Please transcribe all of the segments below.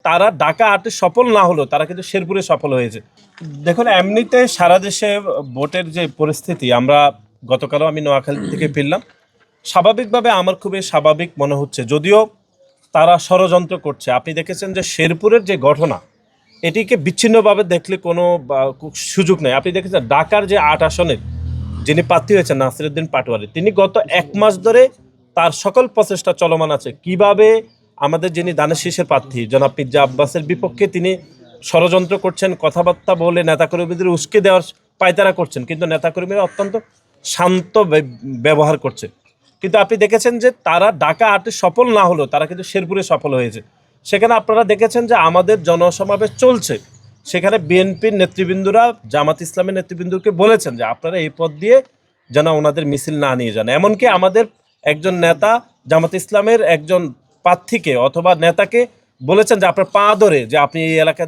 তারা ঢাকা আটে সফল না হলো, তারা কিন্তু শেরপুরে সফল হয়েছে। দেখুন, এমনিতে সারা দেশে ভোটের যে পরিস্থিতি, আমরা গতকালও আমি নোয়াখালী থেকে ফিরলাম, স্বাভাবিকভাবে আমার খুবই স্বাভাবিক মনে হচ্ছে, যদিও তারা ষড়যন্ত্র করছে। আপনি দেখেছেন যে শেরপুরের যে ঘটনা, এটিকে বিচ্ছিন্নভাবে দেখলে কোনো সুযোগ নেই। আপনি দেখেছেন ঢাকার যে 8 আসনের যিনি প্রার্থী হয়েছেন নাসিরউদ্দিন পাটোয়ারি, তিনি গত 1 মাস ধরে তার সকল প্রচেষ্টা চলমান আছে কিভাবে আমাদের যিনি দানের শীষের প্রার্থী জনাব মির্জা আব্বাসের বিপক্ষে তিনি ষড়যন্ত্র করছেন, কথাবার্তা বলে নেতাকর্মীদের উস্কে দেওয়ার পায়তারা করছেন, কিন্তু নেতাকর্মীরা অত্যন্ত শান্ত ব্যবহার করছে। কিন্তু আপনি দেখেছেন যে তারা ঢাকা আটে সফল না হলেও তারা কিন্তু শেরপুরে সফল হয়েছে। সেখানে আপনারা দেখেছেন যে আমাদের জনসমাবেশ চলছে, সেখানে বিএনপির নেতৃবৃন্দরা জামাত ইসলামের নেতৃবৃন্দকে বলেছেন যে আপনারা এই পথ দিয়ে যেন ওনাদের মিছিল না নিয়ে যান। এমনকি আমাদের একজন নেতা জামাত ইসলামের একজন প্রার্থীকে অথবা নেতাকে বলেছেন যে আপনার পা ধরে যে আপনি এই এলাকা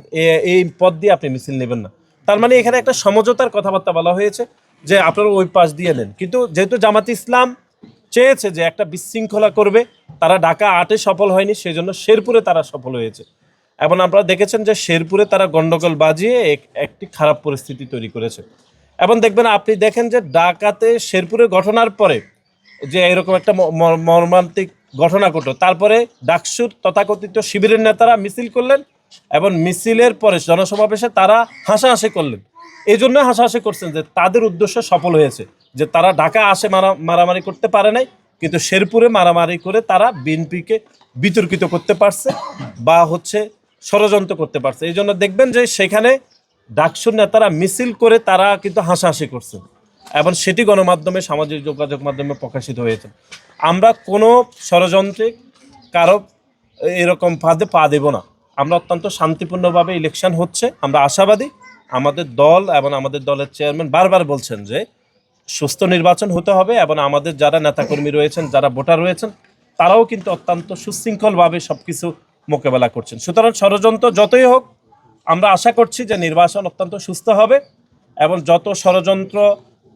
এই পথ দিয়ে আপনি মিছিল নেবেন না। তার মানে এখানে একটা সমঝোতার কথাবার্তা বলা হয়েছে যে আপনারা ওই পাশ দিয়ে নেন। কিন্তু যেহেতু জামাত ইসলাম চেয়েছে যে একটা বিশৃঙ্খলা করবে, তারা ঢাকা আটে সফল হয়নি, সেই জন্য শেরপুরে তারা সফল হয়েছে। এবং আপনারা দেখেছেন যে শেরপুরে তারা গন্ডগোল বাজিয়ে একটি খারাপ পরিস্থিতি তৈরি করেছে। এবং দেখবেন, আপনি দেখেন যে ঢাকাতে শেরপুরের ঘটনার পরে যে এরকম একটা মর্মান্তিক ঘটনা ঘটলো, তারপরে ডাকসুর তথাকথিত শিবিরের নেতারা মিছিল করলেন এবং মিছিলের পরে জনসমাবেশে তারা হাসাহাসি করলেন। এই জন্য হাসাহাসি করছেন যে তাদের উদ্দেশ্য সফল হয়েছে, যে তারা ঢাকা আসে মারামারি করতে পারে নাই, কিন্তু শেরপুরে মারামারি করে তারা বিএনপিকে বিতর্কিত করতে পারছে বা ষড়যন্ত্র করতে পারছে। এই জন্য দেখবেন যে সেখানে ডাকসুর নেতারা মিছিল করে তারা কিন্তু হাসাহাসি করছে এবং সেটি গণমাধ্যমে, সামাজিক যোগাযোগ মাধ্যমে প্রকাশিত হয়েছে। আমরা কোনো ষড়যন্ত্রে কারো এরকম ফাঁদে পা দেব না। আমরা অত্যন্ত শান্তিপূর্ণভাবে ইলেকশন হচ্ছে, আমরা আশাবাদী। আমাদের দল এবং আমাদের দলের চেয়ারম্যান বারবার বলছেন যে সুস্থ নির্বাচন হতে হবে এবং আমাদের যারা নেতাকর্মী রয়েছেন, যারা ভোটার রয়েছেন, তারাও কিন্তু অত্যন্ত সুশৃঙ্খলভাবে সব কিছু মোকাবেলা করছেন। সুতরাং ষড়যন্ত্র যতই হোক, আমরা আশা করছি যে নির্বাচন অত্যন্ত সুস্থ হবে এবং যত ষড়যন্ত্র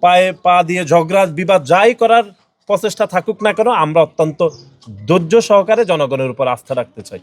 পায়ে পা দিয়ে ঝগড়া বিবাদ যাই করার প্রচেষ্টা থাকুক না কেন, আমরা অত্যন্ত ধৈর্য সহকারে জনগণের উপর আস্থা রাখতে চাই।